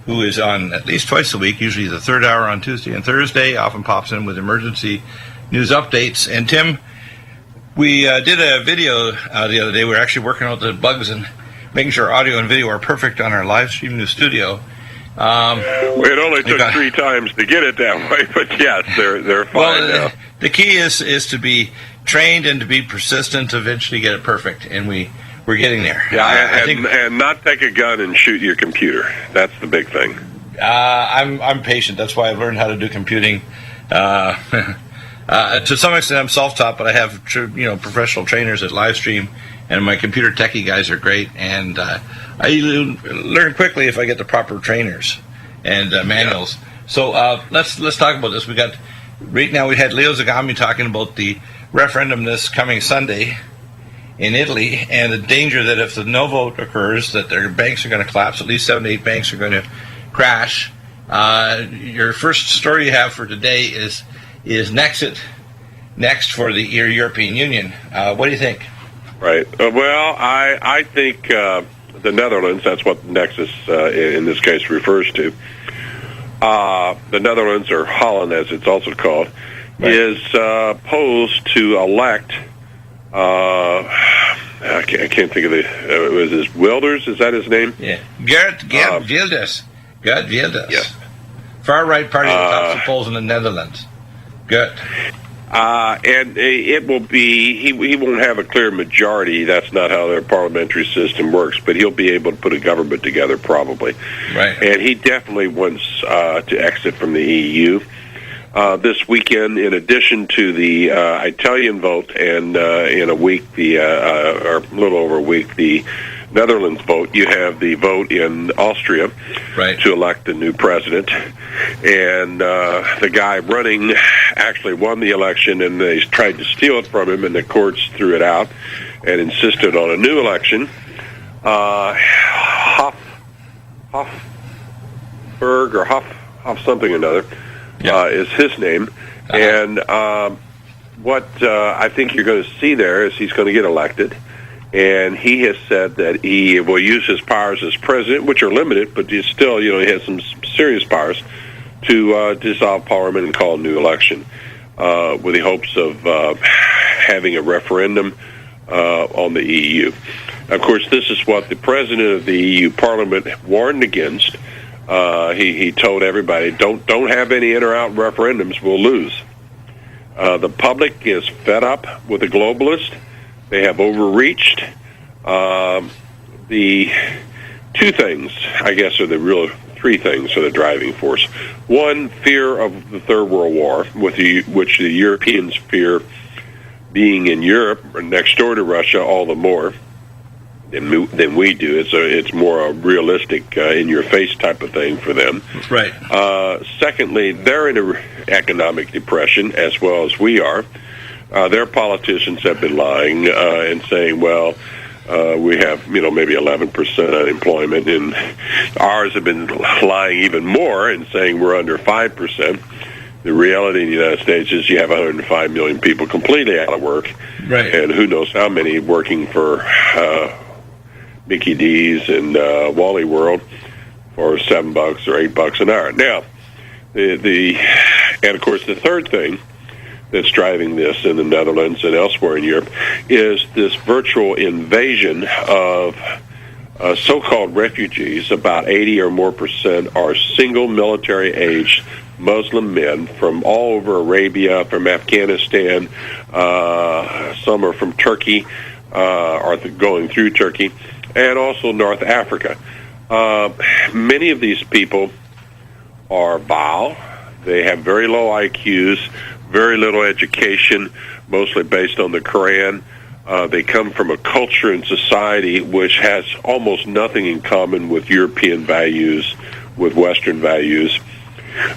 who is on at least twice a week, usually the third hour on Tuesday and Thursday, often pops in with emergency news updates. And Tim, we did a video the other day. We were actually working out the bugs and making sure audio and video are perfect on our live stream new studio. It only took 3 times to get it that way, but yes, they're fine now. The key is to be trained and to be persistent to eventually get it perfect, and we're getting there. Yeah, and not take a gun and shoot your computer. That's the big thing. I'm patient. That's why I've learned how to do computing. To some extent, I'm self-taught, but I have professional trainers at Livestream, and my computer techie guys are great. And I learn quickly if I get the proper trainers and manuals. Yeah. So let's talk about this. Right now we had Leo Zagami talking about the referendum this coming Sunday in Italy, and the danger that if the no vote occurs, that their banks are going to collapse. At least 7 to 8 banks are going to crash. Your first story you have for today is next for the European Union. What do you think? Right. Well, I think the Netherlands, that's what Nexus in this case refers to. The Netherlands, or Holland as it's also called, right, is posed to elect, I can't think of was this Wilders? Is that his name? Yeah. Geert Wilders. Geert Wilders. Yes. Far-right party that tops the polls in the Netherlands. Good. And it will be, he won't have a clear majority. That's not how their parliamentary system works, but he'll be able to put a government together probably. Right. And he definitely wants to exit from the EU. This weekend, in addition to the Italian vote, and in a week, or a little over a week, the Netherlands vote, you have the vote in Austria, right, to elect a new president. And the guy running actually won the election, and they tried to steal it from him, and the courts threw it out and insisted on a new election. Hofberg or Hoff something or another. Yeah. Is his name. And what I think you're going to see there is he's going to get elected, and he has said that he will use his powers as president, which are limited, but he's still, he has some serious powers to dissolve Parliament and call a new election with the hopes of having a referendum on the EU. Of course, this is what the president of the EU Parliament warned against. He told everybody, don't have any in or out referendums, we'll lose. The public is fed up with the globalists. They have overreached. The 2 things, I guess, are the real 3 things are the driving force. 1, fear of the Third World War, which the Europeans fear being in Europe or next door to Russia all the more than we do. It's more a realistic, in-your-face type of thing for them. Right. Secondly, they're in an economic depression as well as we are. Their politicians have been lying and saying, well, we have, maybe 11% unemployment, and ours have been lying even more and saying we're under 5%. The reality in the United States is you have 105 million people completely out of work, right, and who knows how many working for Mickey D's and Wally World for $7 or $8 an hour. Now, and of course the third thing that's driving this in the Netherlands and elsewhere in Europe is this virtual invasion of so-called refugees. About 80 or more % are single military-aged Muslim men from all over Arabia, from Afghanistan. Some are from Turkey, are going through Turkey, and also North Africa. Many of these people are vile. They have very low IQs, very little education, mostly based on the Quran. They come from a culture and society which has almost nothing in common with European values, with Western values.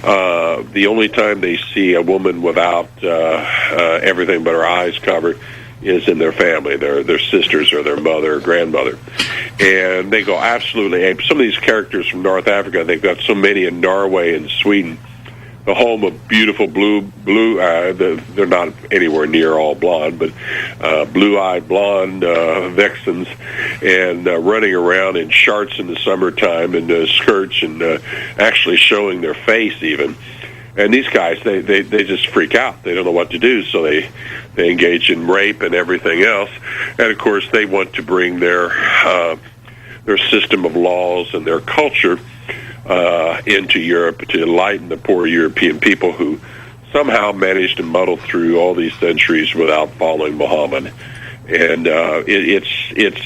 The only time they see a woman without everything but her eyes covered is in their family, their sisters or their mother or grandmother. And they go absolutely ape. Some of these characters from North Africa, they've got so many in Norway and Sweden, the home of beautiful they're not anywhere near all blonde, but blue-eyed blonde vixens, and running around in shorts in the summertime and skirts, and actually showing their face even. And these guys, they just freak out. They don't know what to do, so they engage in rape and everything else. And of course, they want to bring their system of laws and their culture into Europe to enlighten the poor European people who somehow managed to muddle through all these centuries without following Muhammad. And it's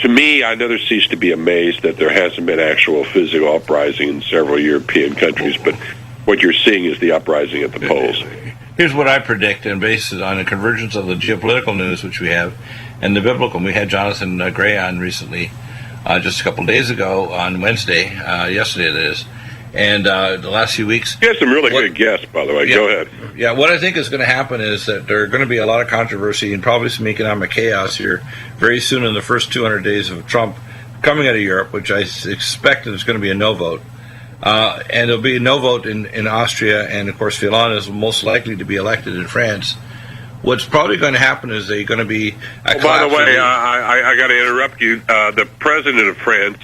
to me, I never cease to be amazed that there hasn't been actual physical uprising in several European countries, but what you're seeing is the uprising at the polls. Here's what I predict, and based on a convergence of the geopolitical news, which we have, and the biblical. We had Jonathan Gray on recently, just a couple of days ago on Wednesday, yesterday that is, and the last few weeks. You had some really good guests, by the way. Yeah, go ahead. Yeah, what I think is going to happen is that there are going to be a lot of controversy and probably some economic chaos here very soon in the first 200 days of Trump coming out of Europe, which I expect that it's going to be a no vote. And there'll be a no vote in Austria, and of course Fillon is most likely to be elected in France. What's probably going to happen is they're going to be... by the way, I got to interrupt you. The president of France,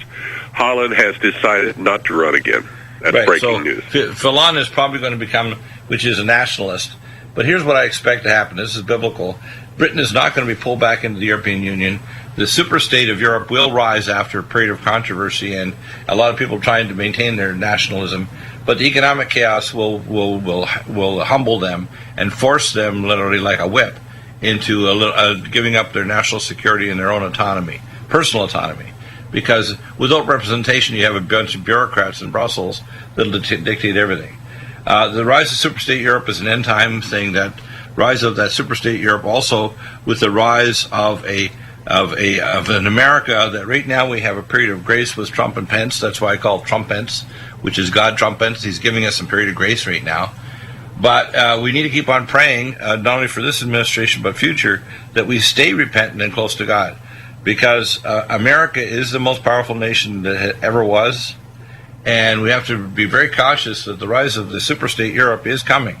Holland, has decided not to run again. That's right, breaking news. Fillon is probably going to become, which is a nationalist. But here's what I expect to happen. This is biblical. Britain is not going to be pulled back into the European Union. The superstate of Europe will rise after a period of controversy and a lot of people trying to maintain their nationalism. But the economic chaos will humble them and force them, literally like a whip, into giving up their national security and their own autonomy, personal autonomy. Because without representation, you have a bunch of bureaucrats in Brussels that will dictate everything. The rise of superstate Europe is an end-time thing. That rise of that superstate Europe also with the rise of an America that right now we have a period of grace with Trump and Pence. That's why I call it Trump-Pence, which is God Trump-Pence. He's giving us some period of grace right now. But we need to keep on praying, not only for this administration but future, that we stay repentant and close to God. Because America is the most powerful nation that it ever was. And we have to be very cautious that the rise of the superstate Europe is coming.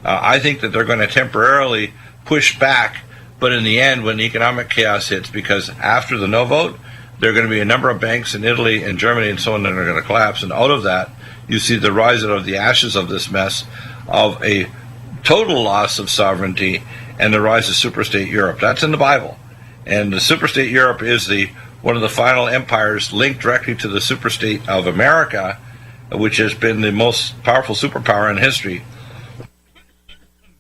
I think that they're going to temporarily push back, but in the end, when the economic chaos hits, because after the no vote, there are going to be a number of banks in Italy and Germany and so on that are going to collapse. And out of that, you see the rise out of the ashes of this mess of a total loss of sovereignty and the rise of superstate Europe. That's in the Bible. And the superstate Europe is one of the final empires linked directly to the superstate of America, which has been the most powerful superpower in history.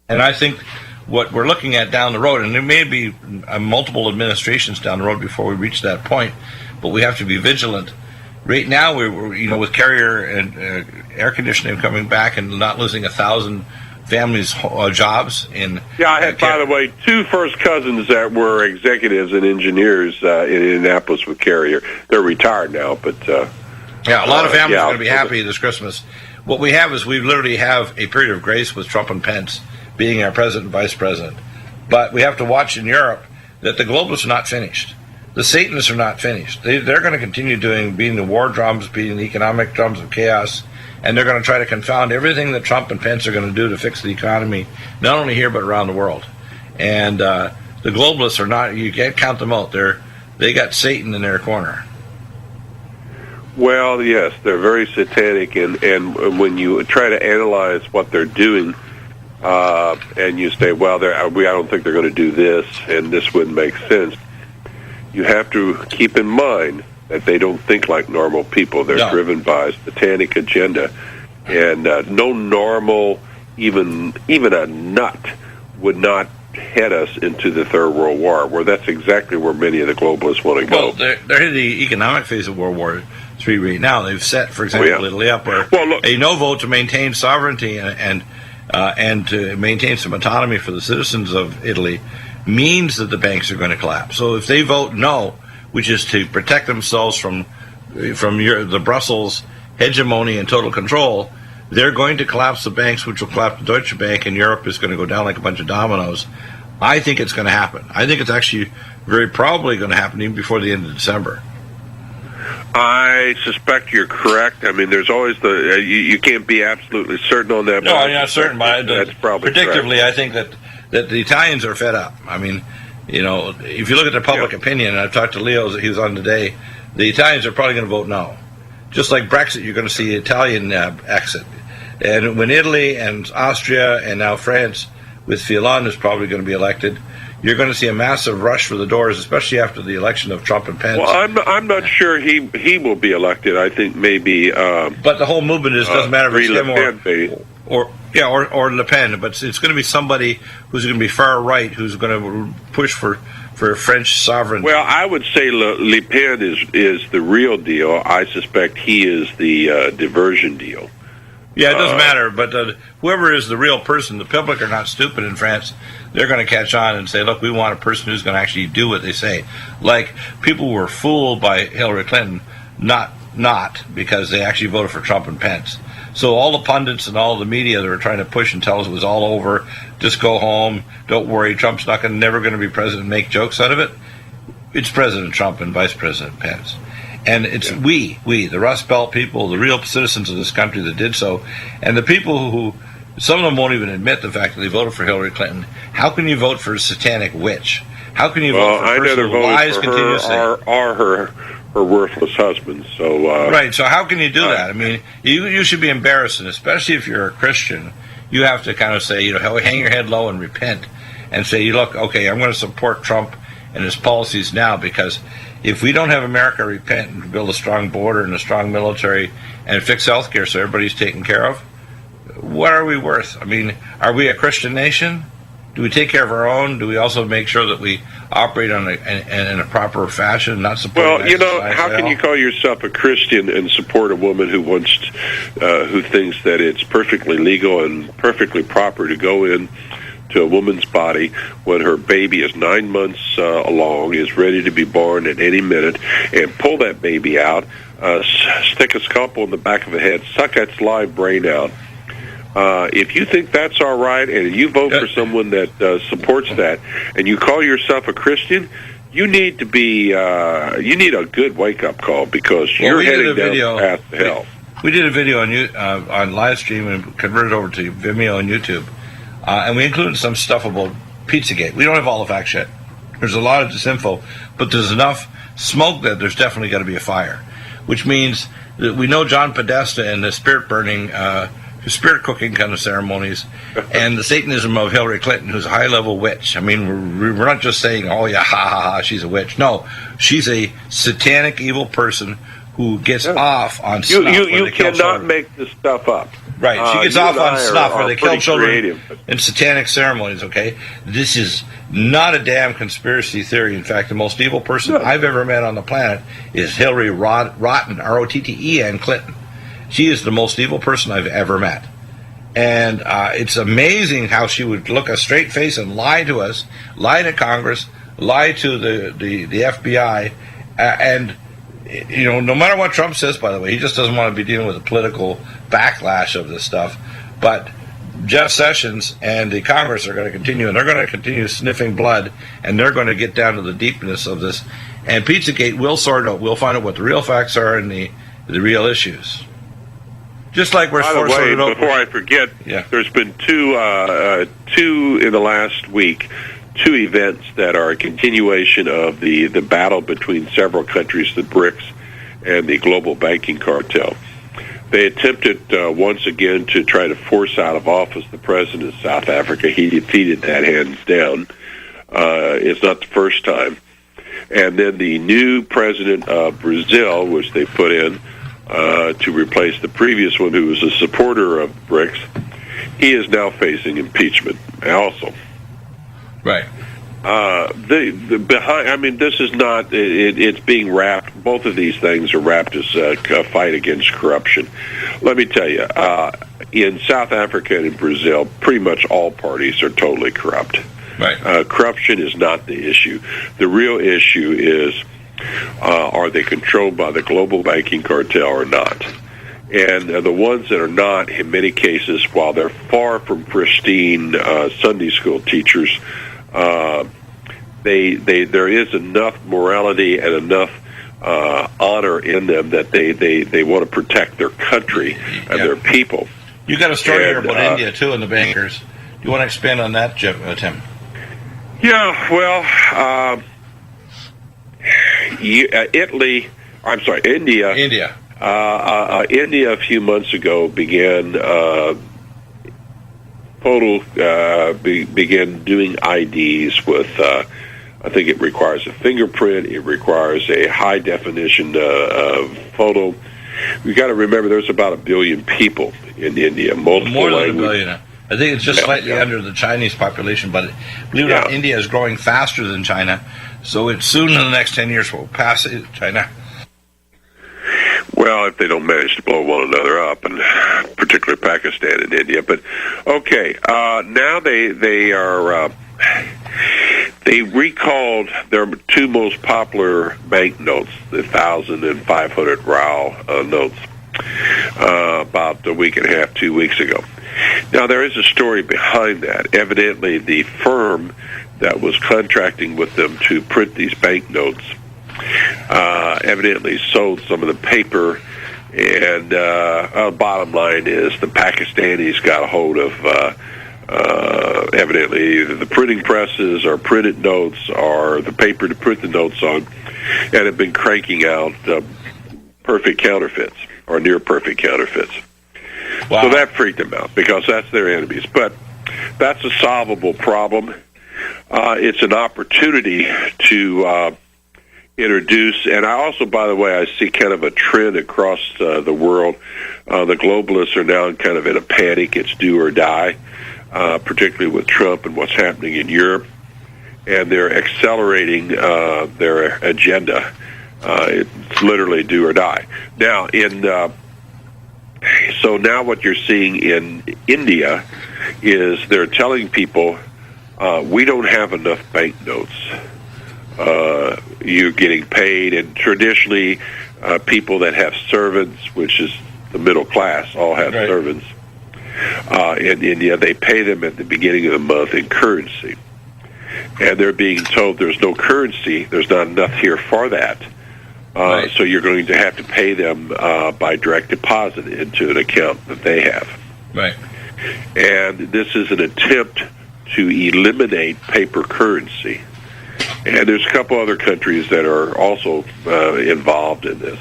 And I think what we're looking at down the road, and there may be multiple administrations down the road before we reach that point, but we have to be vigilant. Right now, we're with Carrier and air conditioning coming back and not losing 1,000 families' jobs in. Yeah, I had, by the way, two first cousins that were executives and engineers in Indianapolis with Carrier. They're retired now, but yeah, a lot of families are going to be happy this Christmas. What we have is we literally have a period of grace with Trump and Pence being our president and vice president. But we have to watch in Europe that the globalists are not finished. The Satanists are not finished. They're going to continue beating the war drums, beating the economic drums of chaos, and they're going to try to confound everything that Trump and Pence are going to do to fix the economy, not only here but around the world. And the globalists are not, you can't count them out. They got Satan in their corner. Well, yes, they're very satanic, and when you try to analyze what they're doing, and you say, well, I don't think they're going to do this, and this wouldn't make sense, you have to keep in mind that they don't think like normal people. They're driven by a satanic agenda, and no normal, even a nut, would not head us into the Third World War, where that's exactly where many of the globalists want to go. Well, they're in the economic phase of World War III right now. They've set, for example, Italy up where a no vote to maintain sovereignty and to maintain some autonomy for the citizens of Italy means that the banks are going to collapse. So if they vote no, which is to protect themselves from the Brussels hegemony and total control, they're going to collapse the banks, which will collapse the Deutsche Bank, and Europe is going to go down like a bunch of dominoes. I think it's going to happen. I think it's actually very probably going to happen even before the end of December. I suspect you're correct. I mean, there's always you can't be absolutely certain on that. No, I'm not certain, but that's probably predictably, correct. I think that the Italians are fed up. I mean, if you look at the public opinion, and I've talked to Leo, he was on today, the Italians are probably going to vote no. Just like Brexit, you're going to see Italian exit. And when Italy and Austria and now France with Fillon is probably going to be elected, you're going to see a massive rush for the doors, especially after the election of Trump and Pence. Well, I'm not sure he will be elected. I think maybe. But the whole movement doesn't matter if it's him or Le Pen. But it's going to be somebody who's going to be far right, who's going to push for French sovereignty. Well, I would say Le Pen is the real deal. I suspect he is the diversion deal. Yeah, it doesn't matter, but whoever is the real person, the public are not stupid in France. They're going to catch on and say, look, we want a person who's going to actually do what they say. Like, people were fooled by Hillary Clinton, not because they actually voted for Trump and Pence. So all the pundits and all the media that were trying to push and tell us it was all over, just go home, don't worry, Trump's never going to be president, make jokes out of it. It's President Trump and Vice President Pence. And it's we, the Rust Belt people, the real citizens of this country that did so. And the people who, some of them won't even admit the fact that they voted for Hillary Clinton. How can you vote for a satanic witch? How can you vote for a person who lies continuously? Are her worthless husband. So right. So how can you do that? I mean, you should be embarrassed, and especially if you're a Christian, you have to kind of say, hang your head low and repent, and say, look, okay, I'm going to support Trump and his policies now, because if we don't have America repent and build a strong border and a strong military and fix health care so everybody's taken care of, what are we worth? I mean, are we a Christian nation? Do we take care of our own? Do we also make sure that we operate in a proper fashion, not support? Well, how can you call yourself a Christian and support a woman who who thinks that it's perfectly legal and perfectly proper to go in to a woman's body when her baby is 9 months along, is ready to be born at any minute, and pull that baby out, stick a scalpel in the back of the head, suck its live brain out? If you think that's all right, and you vote for someone that supports that, and you call yourself a Christian, you need to be you need a good wake-up call, because you're heading down the path to hell. We did a video on live stream and converted over to Vimeo and YouTube. And we included some stuff about Pizzagate. We don't have all the facts yet. There's a lot of disinfo, but there's enough smoke that there's definitely got to be a fire, which means that we know John Podesta and the spirit burning, spirit cooking kind of ceremonies, and the Satanism of Hillary Clinton, who's a high-level witch. I mean, we're not just saying, oh, yeah, ha, ha, ha, she's a witch. No, she's a satanic, evil person who gets off on snuff. You cannot make this stuff up. Right, she gets off on snuff where they kill children in satanic ceremonies, okay? This is not a damn conspiracy theory. In fact, the most evil person I've ever met on the planet is Hillary Rotten, R-O-T-T-E-N, Clinton. She is the most evil person I've ever met. And it's amazing how she would look a straight face and lie to us, lie to Congress, lie to the FBI, and no matter what Trump says, by the way, he just doesn't want to be dealing with the political backlash of this stuff. But Jeff Sessions and the Congress are going to continue, and they're going to continue sniffing blood, and they're going to get down to the deepness of this. And Pizzagate will sort out. We'll find out what the real facts are and the real issues. Just like we're sorted out. Before I forget, there's been two in the last week. Two events that are a continuation of the battle between several countries, the BRICS and the global banking cartel. They attempted once again to try to force out of office the president of South Africa. He defeated that hands down. It's not the first time. And then the new president of Brazil, which they put in to replace the previous one, who was a supporter of BRICS, he is now facing impeachment also. Right. Behind. I mean, this is not. It's being wrapped. Both of these things are wrapped as a fight against corruption. Let me tell you, in South Africa and in Brazil, pretty much all parties are totally corrupt. Right. Corruption is not the issue. The real issue is, are they controlled by the global banking cartel or not? And the ones that are not, in many cases, while they're far from pristine Sunday school teachers, there is enough morality and enough honor in them, that they want to protect their country and their people. You got a story here about India, too, and the bankers. Do you want to expand on that, Tim? Yeah, well, India. India a few months ago began began doing IDs with. I think it requires a fingerprint. It requires a high definition photo. We've got to remember there's about 1 billion people in India, multiple more than languages. 1 billion. I think it's just slightly under the Chinese population, but believe it or not, India is growing faster than China. So it soon in the next 10 years will pass China. Well, if they don't manage to blow one another up, and particularly Pakistan and India. But okay, now they are they recalled their two most popular banknotes, the 1,000 and 500 Rao notes, about a week and a half, 2 weeks ago. Now there is a story behind that. Evidently, the firm that was contracting with them to print these banknotes evidently sold some of the paper, and bottom line is the Pakistanis got a hold of evidently either the printing presses or printed notes or the paper to print the notes on, and have been cranking out perfect counterfeits or near perfect counterfeits. Wow. So that freaked them out because that's their enemies. But that's a solvable problem. It's an opportunity to introduce, and I also, by the way, I see kind of a trend across the world. The globalists are now kind of in a panic. It's do or die, particularly with Trump and what's happening in Europe. And they're accelerating their agenda. It's literally do or die. Now, so now what you're seeing in India is they're telling people, we don't have enough banknotes. You're getting paid, and traditionally people that have servants, which is the middle class, all have servants. In India, they pay them at the beginning of the month in currency. And they're being told there's no currency, there's not enough here for that. So you're going to have to pay them by direct deposit into an account that they have. Right. And this is an attempt to eliminate paper currency. And there's a couple other countries that are also involved in this.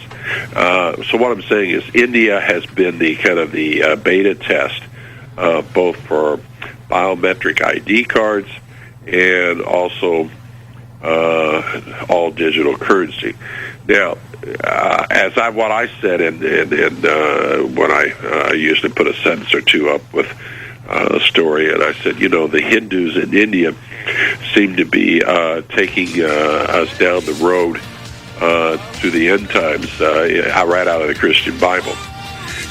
So what I'm saying is India has been the kind of the beta test, both for biometric ID cards and also all digital currency. Now, what I said, and when I usually put a sentence or two up with a story, and I said, the Hindus in India seem to be taking us down the road to the end times, right out of the Christian Bible,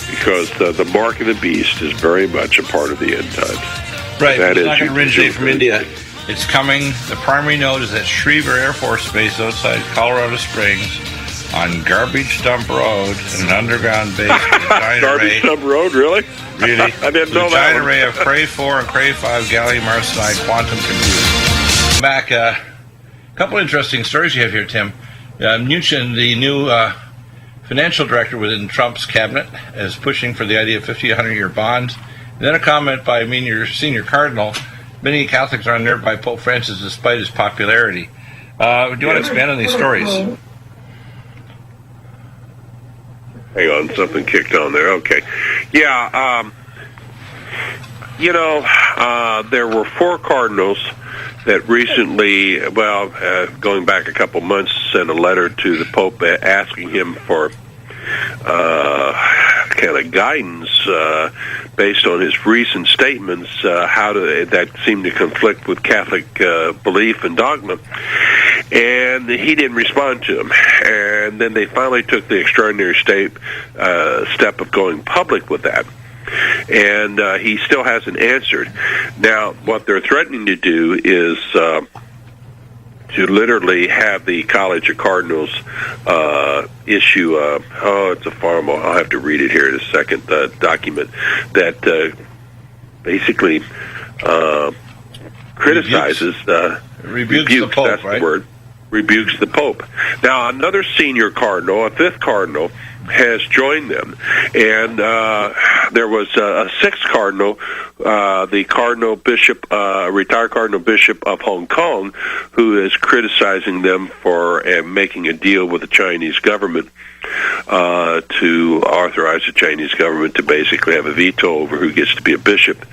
because the mark of the beast is very much a part of the end times. Right, it's not going to originate from India. It's coming. The primary node is at Schriever Air Force Base outside Colorado Springs on Garbage Dump Road, an underground base with a giant Garbage Dump Road, really? Really? I didn't know that. A giant array of Cray 4 and Cray 5 gallium arsenide quantum computers. Back, a couple interesting stories you have here, Tim. Mnuchin, the new financial director within Trump's cabinet, is pushing for the idea of 50, 100-year bonds. And then a comment by your senior cardinal: many Catholics are unnerved by Pope Francis despite his popularity. Do you want to expand on these stories? Hang on, something kicked on there. Okay. Yeah, there were 4 cardinals that recently, going back a couple months, sent a letter to the Pope asking him for kind of guidance based on his recent statements, that seemed to conflict with Catholic belief and dogma. And he didn't respond to them. And then they finally took the extraordinary step of going public with that. And he still hasn't answered. Now, what they're threatening to do is to literally have the College of Cardinals issue it's a form, I'll have to read it here in a second, document that basically criticizes, rebukes the Pope, that's right? the word. rebukes the Pope. Now, another senior cardinal, a fifth cardinal, has joined them, and there was a sixth cardinal, the cardinal bishop, retired cardinal bishop of Hong Kong, who is criticizing them for making a deal with the Chinese government to authorize the Chinese government to basically have a veto over who gets to be a bishop.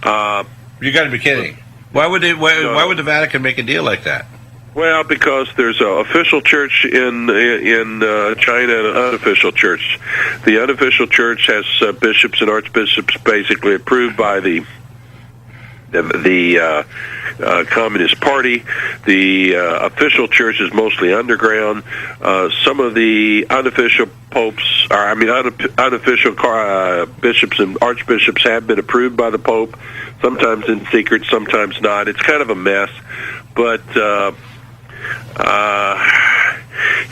You got to be kidding! Why would the Vatican make a deal like that? Well, because there's an official church in China and an unofficial church. The unofficial church has bishops and archbishops basically approved by the Communist Party. The official church is mostly underground. Some of the unofficial unofficial bishops and archbishops have been approved by the Pope, sometimes in secret, sometimes not. It's kind of a mess, but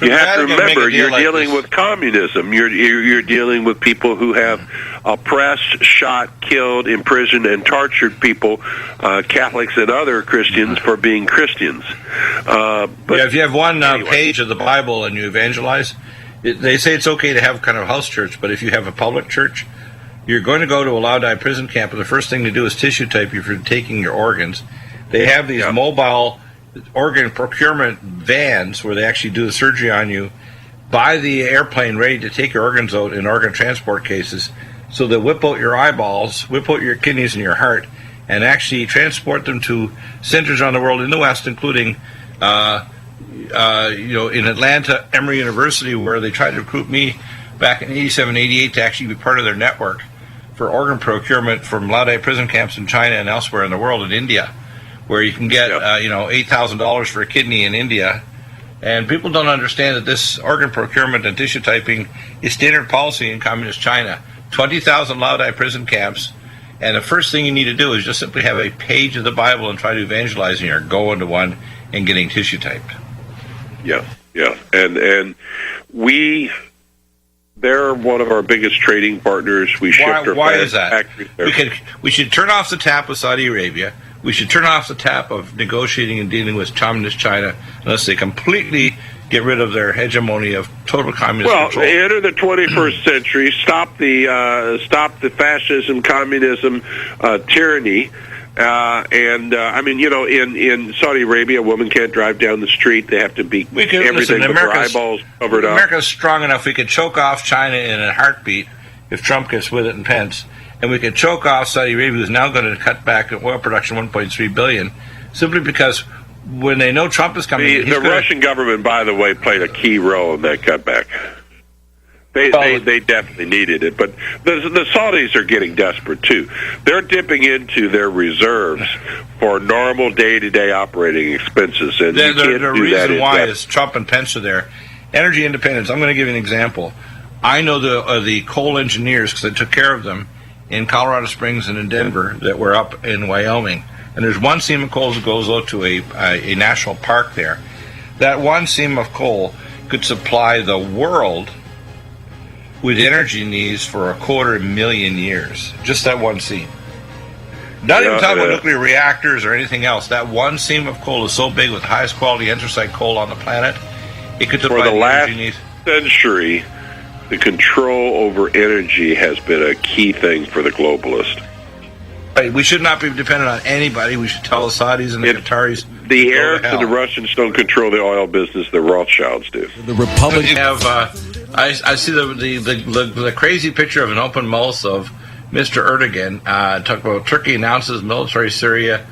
you have to remember, you're dealing with communism. You're dealing with people who have oppressed, shot, killed, imprisoned, and tortured people, Catholics and other Christians, for being Christians. But if you have one page of the Bible and you evangelize, they say it's okay to have kind of a house church, but if you have a public church, you're going to go to a Laodai prison camp, and the first thing to do is tissue type you for taking your organs. They have these mobile organ procurement vans where they actually do the surgery on you, buy the airplane ready to take your organs out in organ transport cases. So they whip out your eyeballs, whip out your kidneys and your heart, and actually transport them to centers around the world in the West, including in Atlanta, Emory University, where they tried to recruit me back in 87, 88 to actually be part of their network for organ procurement from Laodai prison camps in China and elsewhere in the world, in India, where you can get $8,000 for a kidney in India. And people don't understand that this organ procurement and tissue typing is standard policy in communist China. 20,000 Laodai prison camps, and the first thing you need to do is just simply have a page of the Bible and try to evangelize, and you're going to one and getting tissue typed. Yeah, and they're one of our biggest trading partners. We shipped our why is that? factories there. We should turn off the tap with Saudi Arabia. We should turn off the tap of negotiating and dealing with communist China unless they completely get rid of their hegemony of total communist control. Well, enter the 21st century, stop the fascism, communism, tyranny. In Saudi Arabia, a woman can't drive down the street. They have to be everything with their eyeballs covered up. America's strong enough. We could choke off China in a heartbeat if Trump gets with it and Pence. And we could choke off Saudi Arabia, who's now going to cut back oil production 1.3 billion, simply because when they know Trump is coming... The Russian government, by the way, played a key role in that cutback. They definitely needed it, but the Saudis are getting desperate too. They're dipping into their reserves for normal day-to-day operating expenses, and you can't do that. The reason why is Trump and Pence are there. Energy independence. I'm going to give you an example. I know the coal engineers because I took care of them in Colorado Springs and in Denver that were up in Wyoming. And there's one seam of coal that goes out to a national park there. That one seam of coal could supply the world with energy needs for 250,000 years. Just that one seam. Not even talking about nuclear reactors or anything else. That one seam of coal is so big with the highest quality anthracite coal on the planet, it could supply the energy needs. For the last century, the control over energy has been a key thing for the globalists. Right. We should not be dependent on anybody. We should tell the Saudis and the Qataris. The Arabs and the Russians don't control the oil business. The Rothschilds do. The Republic have. I see the crazy picture of an open mouth of Mr. Erdogan talk about Turkey announces military in Syria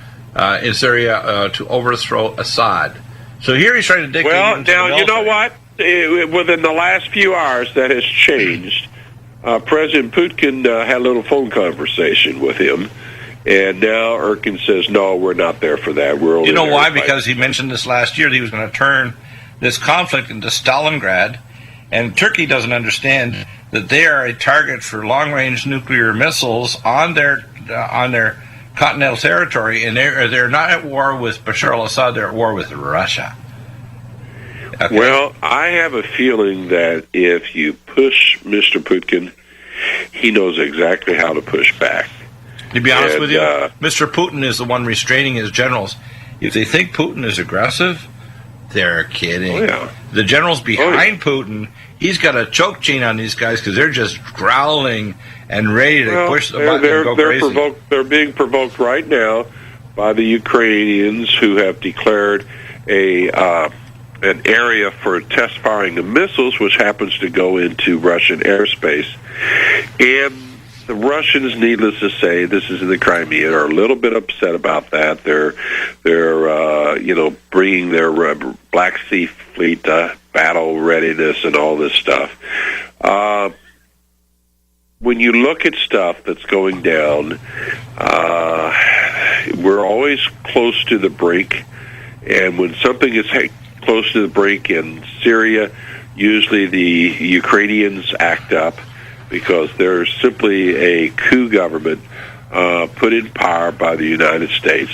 to overthrow Assad. So here he's trying to dictate. Well, now you know what? Within the last few hours, that has changed. President Putin had a little phone conversation with him, and now Erdogan says, "No, we're not there for that. We're only." You know why? Because he mentioned this last year that he was going to turn this conflict into Stalingrad, and Turkey doesn't understand that they are a target for long-range nuclear missiles on their continental territory, and they're not at war with Bashar al-Assad; they're at war with Russia. Okay. Well, I have a feeling that if you push Mr. Putin, he knows exactly how to push back. To be honest with you, Mr. Putin is the one restraining his generals. If they think Putin is aggressive, They're kidding. Oh, yeah. The general's behind Putin. He's got a choke chain on these guys because they're just growling and ready to push the button and go crazy. They're being provoked right now by the Ukrainians, who have declared an area for test firing of missiles, which happens to go into Russian airspace. And the Russians, needless to say, this is in the Crimea, are a little bit upset about that. They're bringing their Black Sea Fleet battle readiness and all this stuff. When you look at stuff that's going down, we're always close to the brink. And when something is close to the brink in Syria, usually the Ukrainians act up because they're simply a coup government put in power by the United States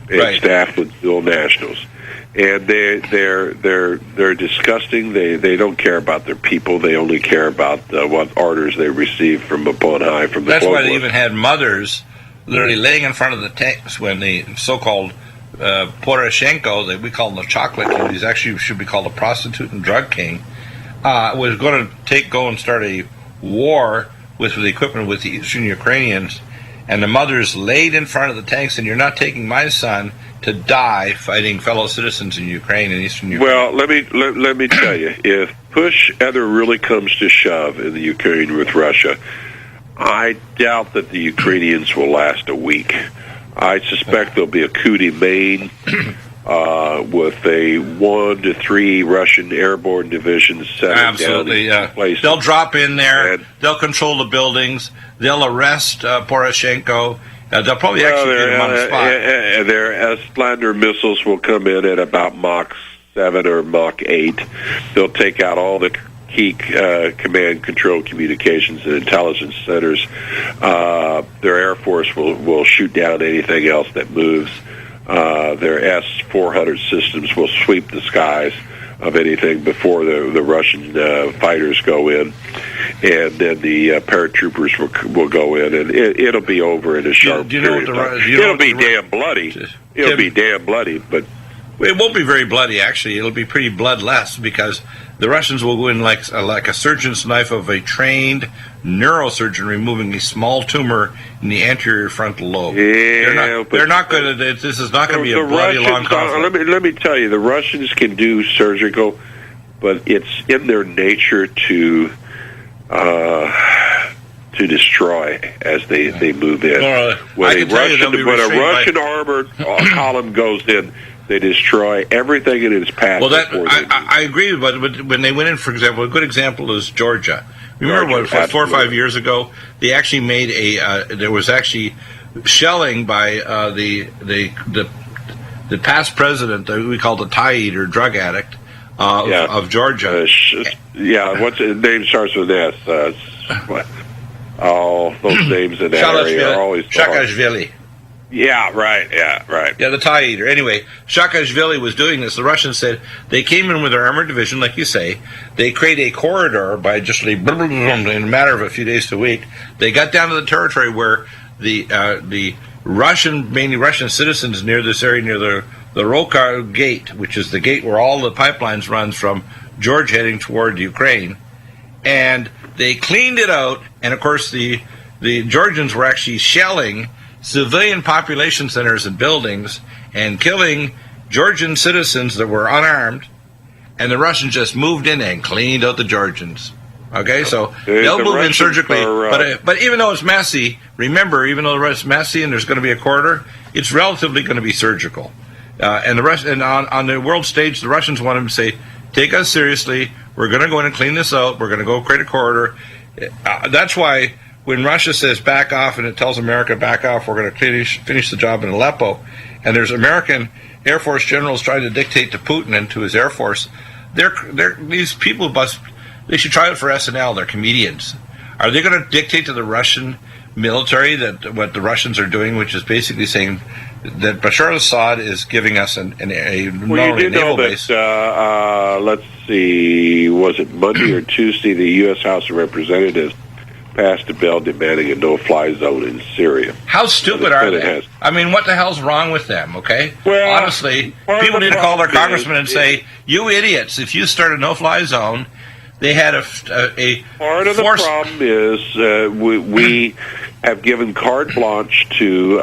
and staffed with dual nationals. And they're disgusting. They don't care about their people. They only care about what orders they receive from up on high from the. That's why they even had mothers literally laying in front of the tanks when the so-called Poroshenko, that we call him the chocolate king, he's actually should be called a prostitute and drug king, was going to go and start a war with the equipment with the Eastern Ukrainians, and the mothers laid in front of the tanks, and you're not taking my son to die fighting fellow citizens in Ukraine and Eastern Ukraine. Well, let me tell you, if push ever really comes to shove in the Ukraine with Russia, I doubt that the Ukrainians will last a week. I suspect there'll be a coup de main with a 1 to 3 Russian airborne divisions setting down in places. They'll drop in there. And they'll control the buildings. They'll arrest Poroshenko. They'll probably execute him on the spot. Their Islander missiles will come in at about Mach 7 or Mach 8. They'll take out all the key command, control, communications, and intelligence centers. Their Air Force will shoot down anything else that moves. Their S-400 systems will sweep the skies of anything before the Russian fighters go in, and then the paratroopers will go in, and it'll be over in a sharp period. It'll be damn bloody. It'll be damn bloody, but it won't be very bloody. Actually, it'll be pretty bloodless because the Russians will go in like a surgeon's knife of a trained neurosurgeon removing a small tumor in the anterior frontal lobe. Yeah, they're not going to. This is not going to be a bloody long conflict. Let me tell you, the Russians can do surgical, but it's in their nature to destroy as they move in. When a Russian armored column goes in, they destroy everything in its path. Well, I agree, but when they went in, for example, a good example is Georgia. Remember, 4 or 5 years ago, they actually made there was actually shelling by the past president that we call the tie eater, drug addict of Georgia. What's his name starts with S? Those names in that area are always Saakashvili. Yeah, right. Yeah, the tie eater. Anyway, Saakashvili was doing this. The Russians said they came in with their armored division, like you say. They create a corridor by just in a matter of a few days to a week. They got down to the territory where the mainly Russian citizens near this area, near the Roka Gate, which is the gate where all the pipelines runs from Georgia heading toward Ukraine, and they cleaned it out. And of course, the Georgians were actually shelling civilian population centers and buildings and killing Georgian citizens that were unarmed, and the Russians just moved in and cleaned out the Georgians. Okay, so they'll move in surgically, but even though it's messy, remember, even though it's messy and there's going to be a corridor, it's relatively going to be surgical. And on the world stage, the Russians want them to say, take us seriously, we're going to go in and clean this out, we're going to go create a corridor. That's why when Russia says back off and it tells America back off, we're going to finish the job in Aleppo, and there's American Air Force generals trying to dictate to Putin and to his Air Force, these people they should try it for SNL. They're comedians. Are they going to dictate to the Russian military that what the Russians are doing, which is basically saying that Bashar al-Assad is giving us a naval base? Let's see, was it Monday or Tuesday, the U.S. House of Representatives passed a bill demanding a no-fly zone in Syria. How stupid are they? Has. I mean, what the hell's wrong with them, okay? Well, honestly, people need to call their congressman and say, you idiots, if you start a no-fly zone, they had a part of the problem is we have given carte blanche to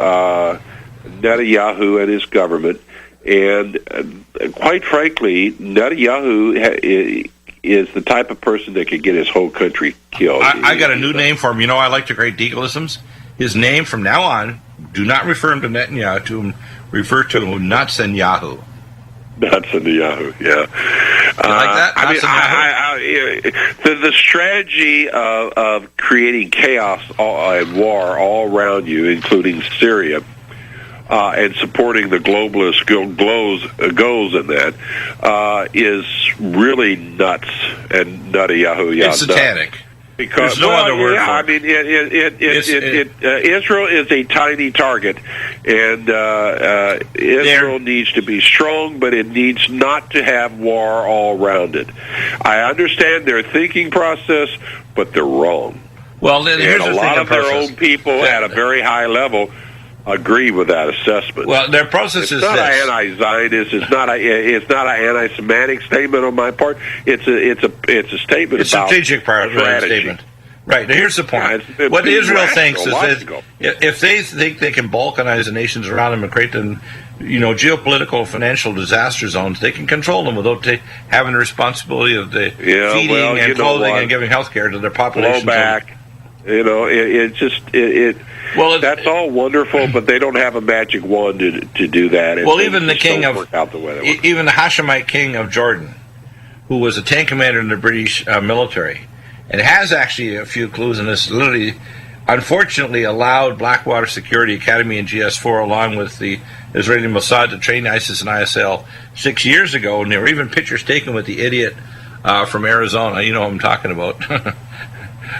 Netanyahu and his government, and quite frankly, Netanyahu is the type of person that could get his whole country killed. I got a new name for him. You know, I like to create deaglisms. His name from now on, do not refer him to Netanyahu, refer to him Netanyahu. Netanyahu, yeah. You like that? The strategy of creating chaos and war all around you, including Syria, and supporting the globalist goals in that, is really nuts and nutty-yahoo. It's satanic. Because there's no other word for it. I mean, Israel is a tiny target, and Israel needs to be strong, but it needs not to have war all around it. I understand their thinking process, but they're wrong. Well, then here's and a lot of their own people at a very high level agree with that assessment. Well, their process is not this. An anti-Zionist. It's not an anti-Semitic statement on my part. It's a statement it's about strategic statement. Right. Now, here's the point. What Israel thinks is that if they think they can balkanize the nations around them and create them, geopolitical, financial disaster zones, they can control them without having the responsibility of the feeding and clothing and giving health care to their population. Blow back. That's all wonderful, but they don't have a magic wand to do that. Well, even the king even the Hashemite king of Jordan, who was a tank commander in the British military, and has actually a few clues in this, literally, unfortunately allowed Blackwater Security Academy and GS4 along with the Israeli Mossad to train ISIS and ISL 6 years ago, and there were even pictures taken with the idiot from Arizona. You know what I'm talking about.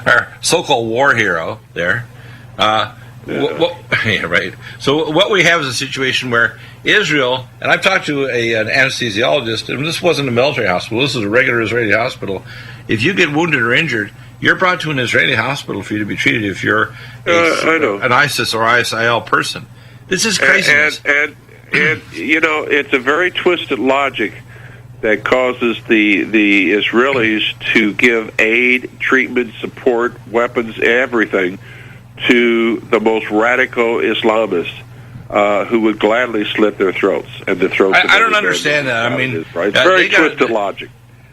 Our so-called war hero there. Yeah, right. So what we have is a situation where Israel, and I've talked to an anesthesiologist, and this wasn't a military hospital, this is a regular Israeli hospital. If you get wounded or injured, you're brought to an Israeli hospital for you to be treated if you're an ISIS or ISIL person. This is craziness. And it's a very twisted logic that causes the Israelis to give aid, treatment, support, weapons, everything to the most radical Islamists who would gladly slit their throats and the throats. I don't understand that. I mean, right? It's very twisted logic.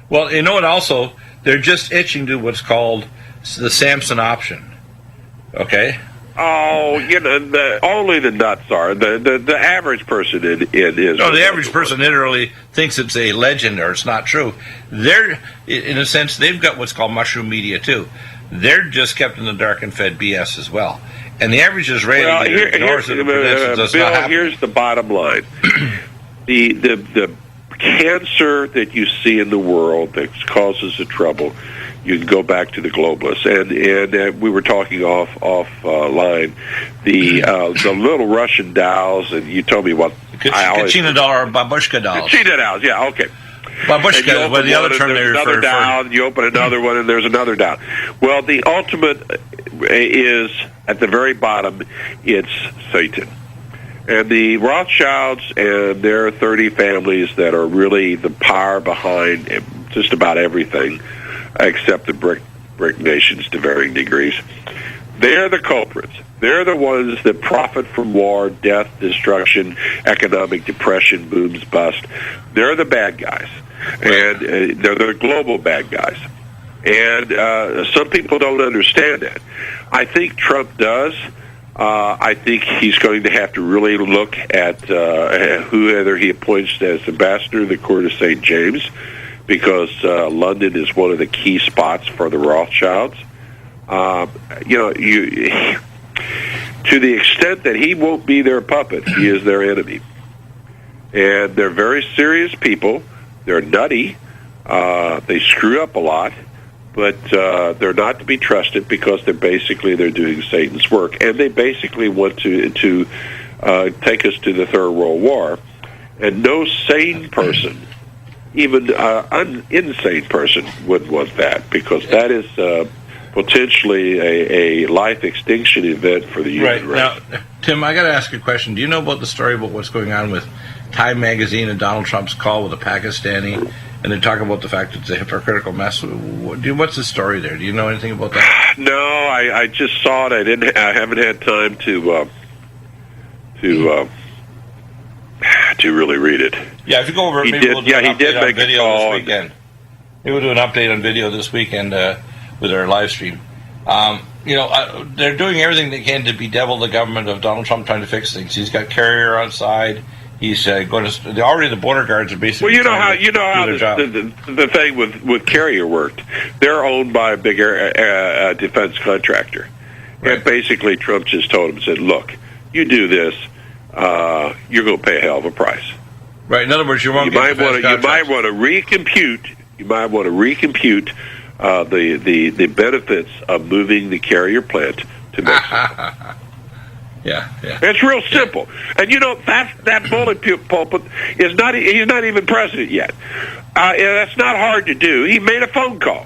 Well, you know what? Also, they're just itching to what's called the Samson option. Okay. Oh, only the nuts are. The average person in Israel. No, the average person literally thinks it's a legend or it's not true. They're, in a sense, they've got what's called mushroom media too. They're just kept in the dark and fed BS as well. And the average Israeli ignores it. Bill, here's the bottom line: the cancer that you see in the world that causes the trouble. You can go back to the globalists, and we were talking off line. The little Russian dolls, and you told me what Kachina doll or babushka dolls. Kachina dolls, yeah, okay. Babushka is the other term they refer to. Down, you open another one, and there's another down. Well, the ultimate is at the very bottom. It's Satan. And the Rothschilds and their 30 families that are really the power behind just about everything, except the brick nations to varying degrees. They're the culprits. They're the ones that profit from war, death, destruction, economic depression, booms, bust. They're the bad guys. And they're the global bad guys. And some people don't understand that. I think Trump does. I think he's going to have to really look at whoever he appoints as ambassador to the Court of St. James, because London is one of the key spots for the Rothschilds. To the extent that he won't be their puppet, he is their enemy. And they're very serious people. They're nutty. They screw up a lot, but they're not to be trusted because they're doing Satan's work, and they basically want to take us to the Third World War. And no sane person, even an insane person, would want that, because that is potentially a life extinction event for the human race. Now, Tim, I got to ask you a question. Do you know about the story about what's going on with Time Magazine and Donald Trump's call with a Pakistani? And they talk about the fact that it's a hypocritical mess. What's the story there? Do you know anything about that? No, I just saw it. I haven't had time to really read it. Yeah, if you go over, he maybe did. We'll do He did make a call this weekend. Maybe we'll do an update on video this weekend with our live stream. They're doing everything they can to bedevil the government of Donald Trump trying to fix things. He's got Carrier on side. He's going to already the border guards are basically. Well, you know how the thing with Carrier worked. They're owned by a big defense contractor, right. And basically Trump just told him, said, "Look, you do this, you're going to pay a hell of a price." Right. In other words, you might want to recompute. You might want to recompute the benefits of moving the Carrier plant to Mexico. Yeah. It's real simple. And that bullet pulpit is not. He's not even president yet. That's not hard to do. He made a phone call.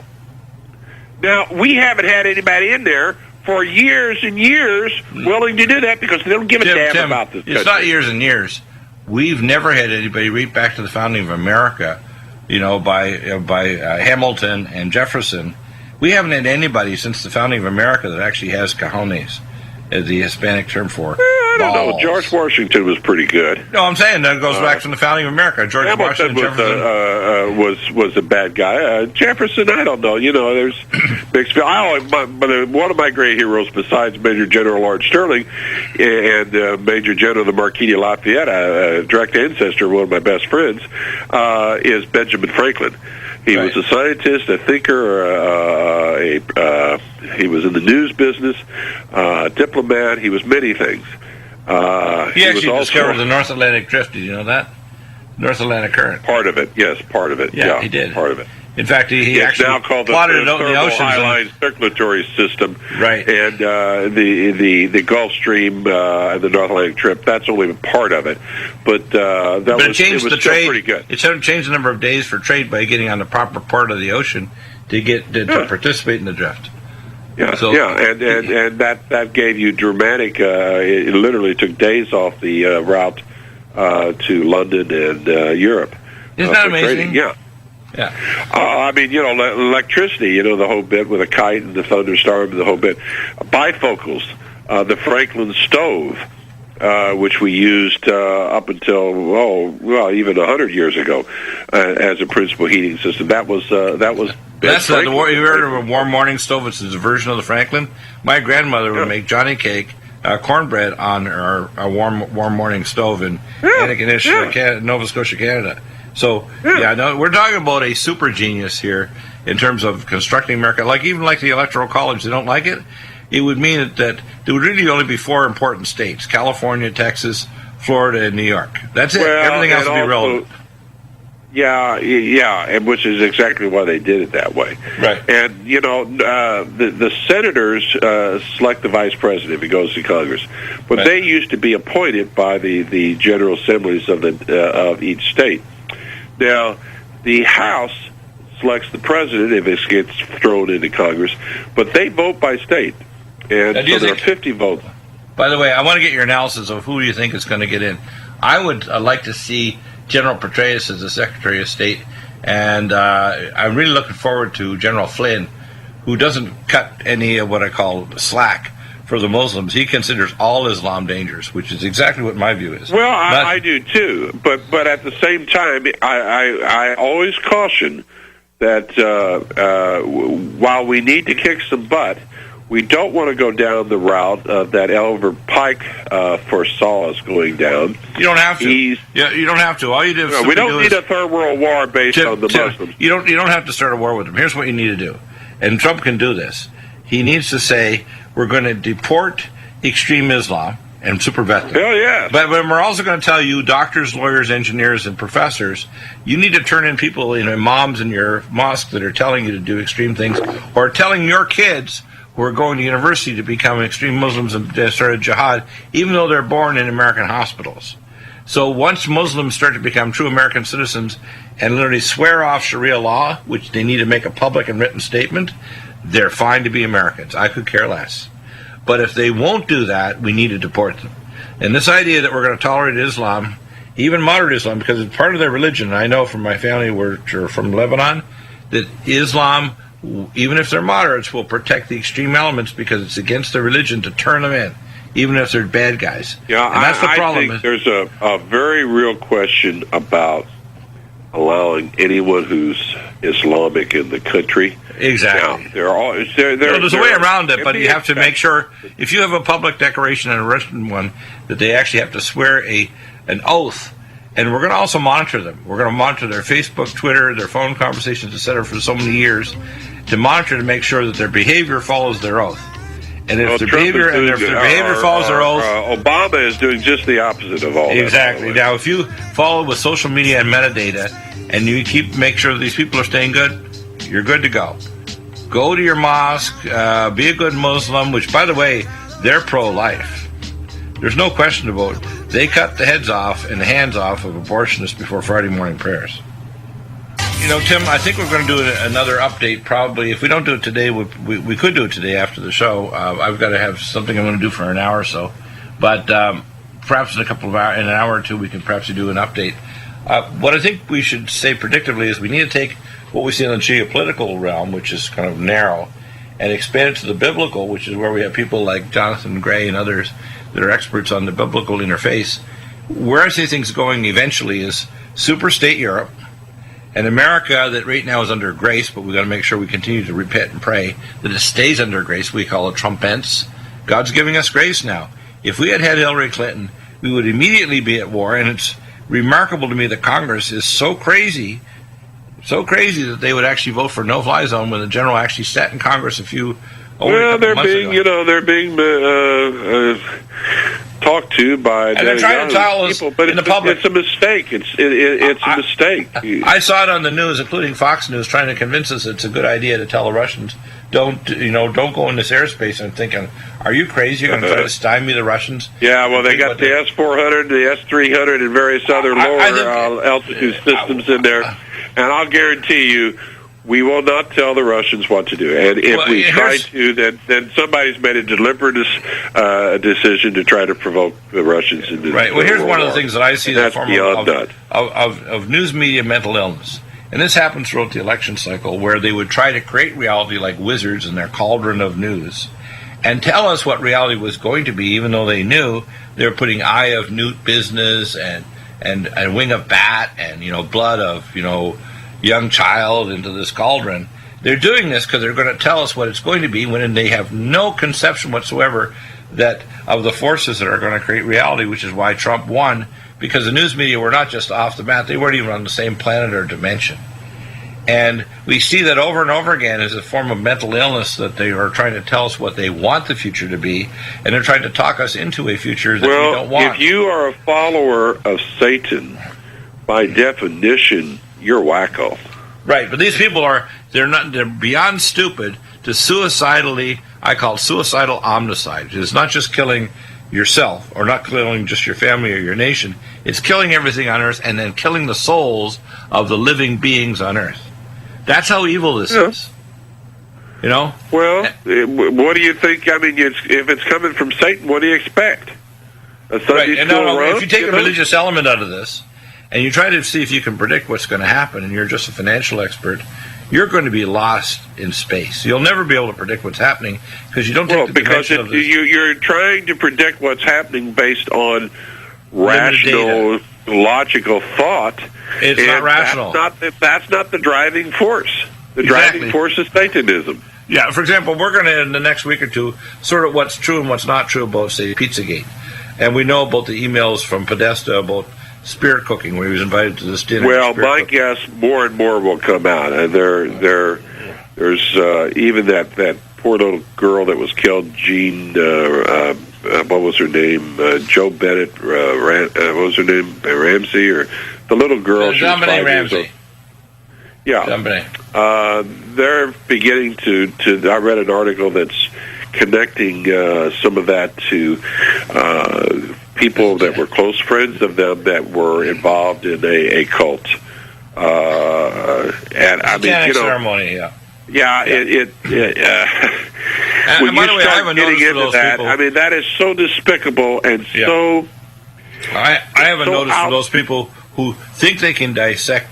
Now, we haven't had anybody in there for years and years willing to do that because they don't give a damn about this country. It's not years and years. We've never had anybody reach back to the founding of America, by Hamilton and Jefferson. We haven't had anybody since the founding of America that actually has cojones, as the Hispanic term for I don't know. George Washington was pretty good. No, I'm saying that goes back from the founding of America. George Hamilton Washington was a bad guy. Jefferson, I don't know. There's mixed. One of my great heroes, besides Major General Lord Sterling and Major General the Marquis de Lafayette, a direct ancestor of one of my best friends, is Benjamin Franklin. He was a scientist, a thinker, he was in the news business, a diplomat. He was many things. He actually discovered the North Atlantic Drift. Did you know that? North Atlantic Current. Part of it, yes, part of it. Yeah, he did. Part of it. In fact, he it's actually now called the Thermal circulatory system. Right. And the Gulf Stream and the North Atlantic Trip, that's only part of it. But it was still pretty good. It changed the number of days for trade by getting on the proper part of the ocean to participate in the drift. Yeah, and that gave you dramatic. It literally took days off the route to London and Europe. Isn't that amazing? Trading. Yeah. Electricity. The whole bit with a kite and the thunderstorm and the whole bit. Bifocals, the Franklin stove, which we used up until even 100 years ago as a principal heating system. That was. That's you heard of a warm morning stove? It's a version of the Franklin. My grandmother would make Johnny cake, cornbread on a warm morning stove in Antigonish, Nova Scotia, Canada. So we're talking about a super genius here in terms of constructing America. Even like the Electoral College, they don't like it. It would mean that there would really only be 4 important states: California, Texas, Florida, and New York. That's it. Everything else would be relevant. Yeah, which is exactly why they did it that way. Right. And the senators select the vice president if he goes to Congress, but they used to be appointed by the general assemblies of each state. Now, the House selects the president if it gets thrown into Congress, but they vote by state, and so there are 50 votes. By the way, I want to get your analysis of who you think is going to get in. I would like to see General Petraeus as the Secretary of State, and I'm really looking forward to General Flynn, who doesn't cut any of what I call slack for the Muslims. He considers all Islam dangerous, which is exactly what my view is. Well, I do too, but at the same time, I always caution that while we need to kick some butt, we don't want to go down the route that Oliver Pike foresaw us going down. You don't have to. You don't have to. All you do is we don't need a third world war based on the Muslims. You don't have to start a war with them. Here's what you need to do, and Trump can do this. He needs to say, we're going to deport extreme Islam and super vet them. Hell yeah. But we're also going to tell you, doctors, lawyers, engineers, and professors, you need to turn in people, imams in your mosque that are telling you to do extreme things, or telling your kids who are going to university to become extreme Muslims and start a jihad, even though they're born in American hospitals. So once Muslims start to become true American citizens and literally swear off Sharia law, which they need to make a public and written statement, they're fine to be Americans. I could care less. But if they won't do that, we need to deport them. And this idea that we're going to tolerate Islam, even moderate Islam, because it's part of their religion. And I know from my family, which are from Lebanon, that Islam, even if they're moderates, will protect the extreme elements because it's against their religion to turn them in, even if they're bad guys. Yeah, and that's the problem. I think there's a very real question about allowing anyone who's Islamic in the country. Exactly. Now, there's a way around it, but you have to make sure, if you have a public declaration and a written one, that they actually have to swear an oath. And we're going to also monitor them. We're going to monitor their Facebook, Twitter, their phone conversations, etc., for so many years, to monitor to make sure that their behavior follows their oath. And if their behavior follows their oath, Obama is doing just the opposite of all exactly. that. Now, if you follow with social media and metadata, and you make sure that these people are staying good, you're good to go. Go to your mosque, be a good Muslim, which, by the way, they're pro-life. There's no question about it. They cut the heads off and the hands off of abortionists before Friday morning prayers. You know, Tim, I think we're going to do another update probably. If we don't do it today, we could do it today after the show. I've got to have something I'm going to do for an hour or so. But perhaps in an hour or two, we can perhaps do an update. What I think we should say predictively is we need to take what we see in the geopolitical realm, which is kind of narrow, and expand it to the biblical, which is where we have people like Jonathan Gray and others that are experts on the biblical interface. Where I see things going eventually is superstate Europe, and America that right now is under grace, but we've got to make sure we continue to repent and pray that it stays under grace. We call it Trumpence. God's giving us grace now. If we had Hillary Clinton, we would immediately be at war, and it's remarkable to me that Congress is so crazy that they would actually vote for no-fly zone when the general actually sat in Congress they're being talked to by and they're trying to tell people, but in the public. It's a mistake. It's a mistake. I saw it on the news, including Fox News, trying to convince us it's a good idea to tell the Russians don't go in this airspace. I'm thinking, are you crazy? You're going to try to stymie the Russians? Yeah, well, they got the S-400, the S-300, and various other lower altitude systems in there, and I'll guarantee you, we will not tell the Russians what to do. And if we try to, then somebody's made a deliberate decision to try to provoke the Russians into right. Well, here's one of the things that I see that form of news media mental illness. And this happens throughout the election cycle, where they would try to create reality like wizards in their cauldron of news and tell us what reality was going to be, even though they knew they were putting eye of newt business and wing of bat and, blood of, young child into this cauldron. They're doing this because they're going to tell us what it's going to be when they have no conception whatsoever that of the forces that are going to create reality, which is why Trump won, because the news media were not just off the mat, they weren't even on the same planet or dimension. And we see that over and over again as a form of mental illness, that they are trying to tell us what they want the future to be, and they're trying to talk us into a future that we don't want. If you are a follower of Satan, by definition, you're wacko. Right, but these people they're beyond stupid to suicidally, I call it suicidal omnicide. It's not just killing yourself or not killing just your family or your nation. It's killing everything on earth and then killing the souls of the living beings on earth. That's how evil this is. Well, what do you think? I mean, if it's coming from Satan, what do you expect? Right, and if you take a religious element out of this, and you try to see if you can predict what's going to happen, and you're just a financial expert, you're going to be lost in space. You'll never be able to predict what's happening because you don't take the dimension of this. You're trying to predict what's happening based on rational, logical thought. It's not rational. That's not the driving force. The driving force is Satanism. Yeah, for example, we're going to, in the next week or two, sort out what's true and what's not true about, say, Pizzagate. And we know about the emails from Podesta about spirit cooking, where he was invited to this dinner. Well, my guess, more and more will come out. And there's even that poor little girl that was killed, Jean, what was her name? Jo Bennett, what was her name? Ramsey, or the little girl. Dominique Ramsey. Yeah. They're beginning to. I read an article that's connecting some of that to people that were close friends of them that were involved in a cult. And I mean, ceremony, yeah. Yeah, And when by you the way, I have a start getting notice for into those that, people. I mean, that is so despicable and Yeah. so. I have a so notice out- for those people who think they can dissect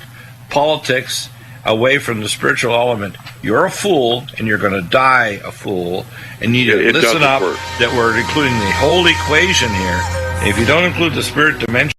politics away from the spiritual element. You're a fool, and you're going to die a fool. And you need to It listen doesn't up work. that we're including the whole equation here. If you don't include the spirit dimension,